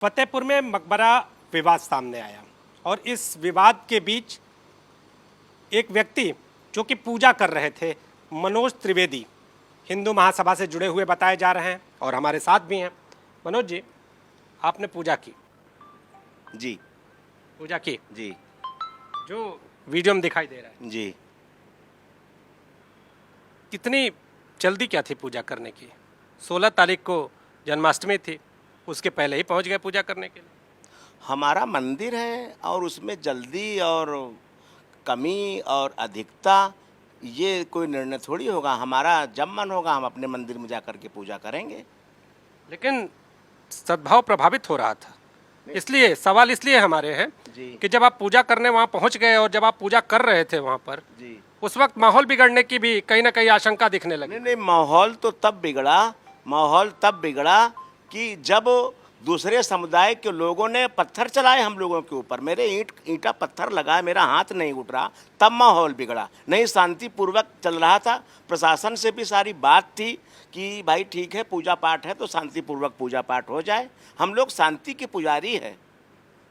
फतेहपुर में मकबरा विवाद सामने आया और इस विवाद के बीच एक व्यक्ति जो कि पूजा कर रहे थे, मनोज त्रिवेदी, हिंदू महासभा से जुड़े हुए बताए जा रहे हैं और हमारे साथ भी हैं। मनोज जी, आपने पूजा की? जी पूजा की जी जो वीडियो में दिखाई दे रहा है, जी। कितनी जल्दी क्या थी पूजा करने की? 16 तारीख को जन्माष्टमी थी, उसके पहले ही पहुंच गए पूजा करने के लिए। हमारा मंदिर है और उसमें जल्दी और कमी और अधिकता ये कोई निर्णय थोड़ी होगा। हमारा जब मन होगा हम अपने मंदिर में जा कर के पूजा करेंगे। लेकिन सद्भाव प्रभावित हो रहा था, इसलिए सवाल इसलिए हमारे हैं जी कि जब आप पूजा करने वहाँ पहुँच गए और जब आप पूजा कर रहे थे वहाँ पर, जी। उस वक्त माहौल बिगड़ने की भी कहीं ना कहीं आशंका दिखने लगी। नहीं, माहौल तो तब बिगड़ा कि जब दूसरे समुदाय के लोगों ने पत्थर चलाए हम लोगों के ऊपर। मेरे ईंटा पत्थर लगा, मेरा हाथ नहीं उठ रहा, तब माहौल बिगड़ा। नहीं, शांतिपूर्वक चल रहा था। प्रशासन से भी सारी बात थी कि भाई ठीक है, पूजा पाठ है तो शांतिपूर्वक पूजा पाठ हो जाए। हम लोग शांति के पुजारी हैं।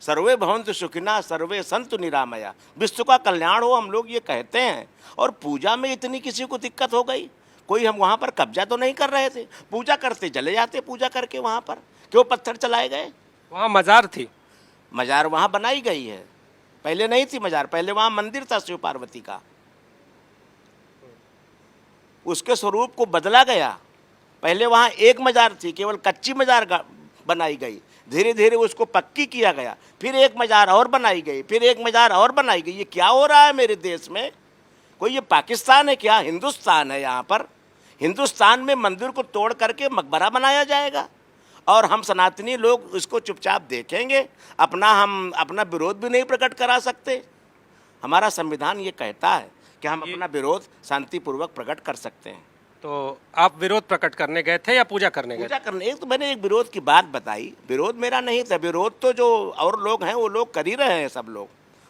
सर्वे भवन्तु सुखिनः सर्वे सन्तु निरामया, विश्व का कल्याण हो, हम लोग ये कहते हैं। और पूजा में इतनी किसी को दिक्कत हो गई? कोई हम वहाँ पर कब्जा तो नहीं कर रहे थे, पूजा करते चले जाते। पूजा करके वहाँ पर क्यों पत्थर चलाए गए? वहाँ मजार थी। मजार वहाँ बनाई गई है, पहले नहीं थी मजार। पहले वहाँ मंदिर था शिव पार्वती का, उसके स्वरूप को बदला गया। पहले वहाँ एक मजार थी, केवल कच्ची मजार बनाई गई। धीरे धीरे उसको पक्की किया गया, फिर एक मजार और बनाई गई, फिर एक मजार और बनाई गई। ये क्या हो रहा है मेरे देश में? कोई ये पाकिस्तान है क्या? हिंदुस्तान है। यहाँ पर हिंदुस्तान में मंदिर को तोड़ करके मकबरा बनाया जाएगा और हम सनातनी लोग इसको चुपचाप देखेंगे? हम अपना विरोध भी नहीं प्रकट करा सकते? हमारा संविधान ये कहता है कि हम अपना विरोध शांतिपूर्वक प्रकट कर सकते हैं। तो आप विरोध प्रकट करने गए थे या पूजा करने गए? पूजा करने। एक तो मैंने एक विरोध की बात बताई, विरोध मेरा नहीं था। विरोध तो जो और लोग हैं वो लोग कर ही रहे हैं, सब लोग।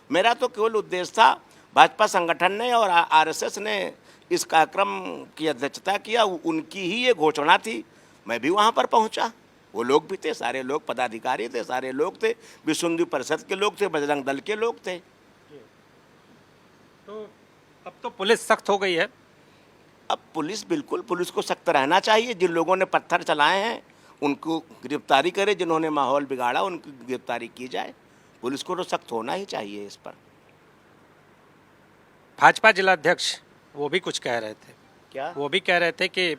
मेरा तो केवल उद्देश्य था, भाजपा संगठन ने और आरएसएस ने इस कार्यक्रम की अध्यक्षता किया, उनकी ही ये घोषणा थी। मैं भी वहाँ पर पहुँचा, वो लोग भी थे, सारे लोग पदाधिकारी थे, सारे लोग थे, विश्व हिंदू परिषद के लोग थे, बजरंग दल के लोग थे। तो अब तो पुलिस सख्त हो गई है। अब पुलिस को सख्त रहना चाहिए। जिन लोगों ने पत्थर चलाए हैं उनको गिरफ्तारी करे, जिन्होंने माहौल बिगाड़ा उनकी गिरफ्तारी की जाए। पुलिस को तो सख्त होना ही चाहिए इस पर। भाजपा जिला अध्यक्ष वो भी कुछ कह रहे थे। क्या? वो भी कह रहे थे कि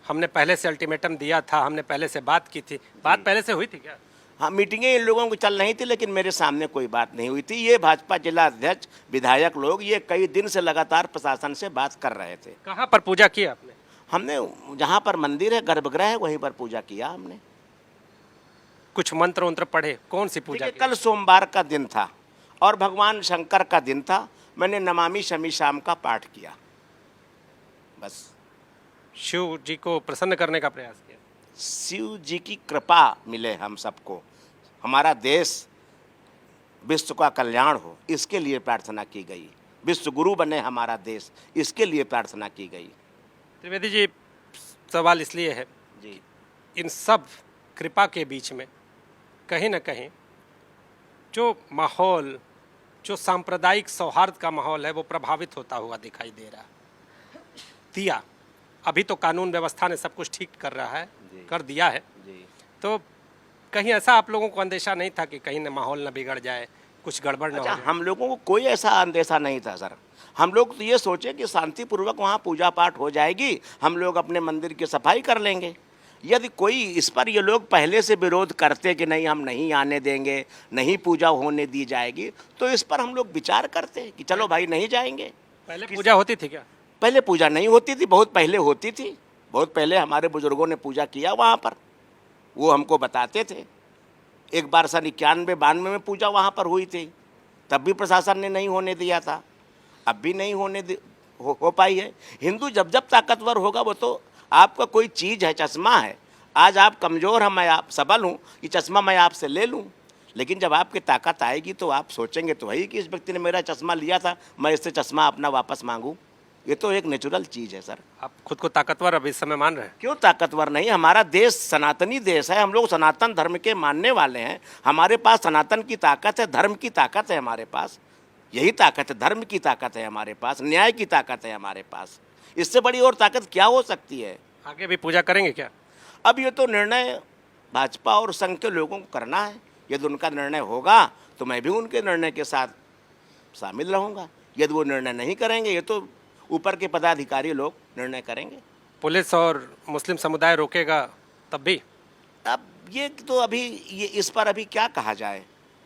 हमने पहले से अल्टीमेटम दिया था, हमने पहले से बात की थी। बात पहले से हुई थी क्या? हाँ, मीटिंगें इन लोगों को चल रही थी, लेकिन मेरे सामने कोई बात नहीं हुई थी। ये भाजपा जिला अध्यक्ष, विधायक लोग ये कई दिन से लगातार प्रशासन से बात कर रहे थे। कहाँ पर पूजा की आपने? हमने जहाँ पर मंदिर है, गर्भगृह है, वहीं पर पूजा किया हमने। कुछ मंत्र वंत्र पढ़े? कौन सी पूजा की? कल सोमवार का दिन था और भगवान शंकर का दिन था। मैंने नमामि शमी शाम का पाठ किया, बस। शिव जी को प्रसन्न करने का प्रयास किया। शिव जी की कृपा मिले हम सबको, हमारा देश विश्व का कल्याण हो, इसके लिए प्रार्थना की गई। विश्व गुरु बने हमारा देश, इसके लिए प्रार्थना की गई। त्रिवेदी जी, सवाल इसलिए है जी, इन सब कृपा के बीच में कहीं ना कहीं जो माहौल, जो सांप्रदायिक सौहार्द का माहौल है, वो प्रभावित होता हुआ दिखाई दे रहा है। दिया अभी तो कानून व्यवस्था ने सब कुछ ठीक कर रहा है, कर दिया है जी। तो कहीं ऐसा आप लोगों को अंदेशा नहीं था कि कहीं न माहौल न बिगड़ जाए, कुछ गड़बड़ न हो अच्छा, जाए? हम लोगों को कोई ऐसा अंदेशा नहीं था सर। हम लोग तो ये सोचे कि शांतिपूर्वक वहाँ पूजा पाठ हो जाएगी, हम लोग अपने मंदिर की सफाई कर लेंगे। यदि कोई इस पर ये लोग पहले से विरोध करते कि नहीं हम नहीं आने देंगे, नहीं पूजा होने दी जाएगी, तो इस पर हम लोग विचार करते कि चलो भाई नहीं जाएंगे। पहले पूजा होती थी क्या? पहले पूजा नहीं होती थी, बहुत पहले होती थी। बहुत पहले हमारे बुजुर्गों ने पूजा किया वहाँ पर, वो हमको बताते थे। एक बार सन 91-92 में पूजा वहाँ पर हुई थी, तब भी प्रशासन ने नहीं होने दिया था। अब भी नहीं हो पाई है। हिंदू जब जब ताकतवर होगा, वो तो आपका कोई चीज़ है, चश्मा है। आज आप कमज़ोर हैं, मैं आप सबल हूँ, ये चश्मा मैं आपसे ले लूँ। लेकिन जब आपकी ताकत आएगी तो आप सोचेंगे तो वही कि इस व्यक्ति ने मेरा चश्मा लिया था, मैं इससे चश्मा अपना वापस मांगूँ। ये तो एक नेचुरल चीज है सर। आप खुद को ताकतवर अब इस समय मान रहे हैं? क्यों ताकतवर नहीं, हमारा देश सनातनी देश है, हम लोग सनातन धर्म के मानने वाले हैं। हमारे पास सनातन की ताकत है, धर्म की ताकत है हमारे पास, यही ताकत है, धर्म की ताकत है हमारे पास, न्याय की ताकत है हमारे पास। इससे बड़ी और ताकत क्या हो सकती है? आगे भी पूजा करेंगे क्या? अब ये तो निर्णय भाजपा और संघ के लोगों को करना है। यदि उनका निर्णय होगा तो मैं भी उनके निर्णय के साथ शामिल रहूँगा। यदि वो निर्णय नहीं करेंगे, ये तो ऊपर के पदाधिकारी लोग निर्णय करेंगे। पुलिस और मुस्लिम समुदाय रोकेगा तब भी? अब ये तो अभी ये इस पर अभी क्या कहा जाए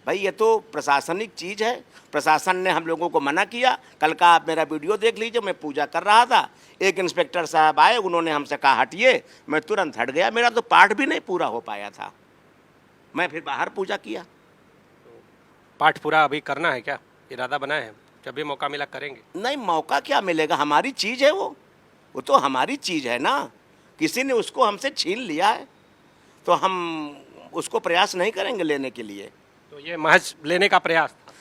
भाई, ये तो प्रशासनिक चीज़ है। प्रशासन ने हम लोगों को मना किया। कल का आप मेरा वीडियो देख लीजिए, मैं पूजा कर रहा था, एक इंस्पेक्टर साहब आए, उन्होंने हमसे कहा हटिए, मैं तुरंत हट गया। मेरा तो पाठ भी नहीं पूरा हो पाया था, मैं फिर बाहर पूजा किया। पाठ पूरा अभी करना है क्या? इरादा बनाए हैं, जब भी मौका मिला करेंगे? नहीं, मौका क्या मिलेगा, हमारी चीज़ है वो तो हमारी चीज़ है ना। किसी ने उसको हमसे छीन लिया है तो हम उसको प्रयास नहीं करेंगे लेने के लिए। तो ये महज लेने का प्रयास था?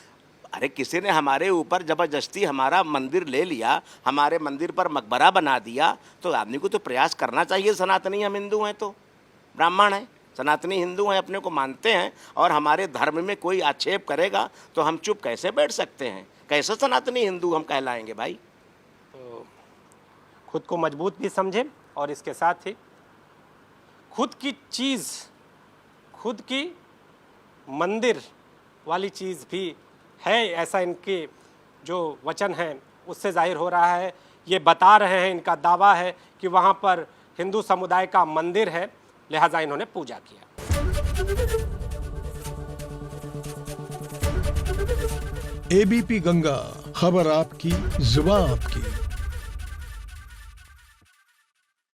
अरे किसी ने हमारे ऊपर ज़बरदस्ती हमारा मंदिर ले लिया, हमारे मंदिर पर मकबरा बना दिया, तो आदमी को तो प्रयास करना चाहिए। सनातनी हम हिंदू हैं, तो ब्राह्मण हैं, सनातनी हिंदू हैं, अपने को मानते हैं, और हमारे धर्म में कोई आक्षेप करेगा तो हम चुप कैसे बैठ सकते हैं? कैसे सनातनी हिंदू हम कहलाएंगे भाई? तो खुद को मजबूत भी समझें और इसके साथ ही खुद की चीज़, खुद की मंदिर वाली चीज़ भी है, ऐसा इनके जो वचन हैं उससे जाहिर हो रहा है। ये बता रहे हैं, इनका दावा है कि वहाँ पर हिंदू समुदाय का मंदिर है, लिहाजा इन्होंने पूजा किया। एबीपी गंगा, खबर आपकी, जुबान आपकी।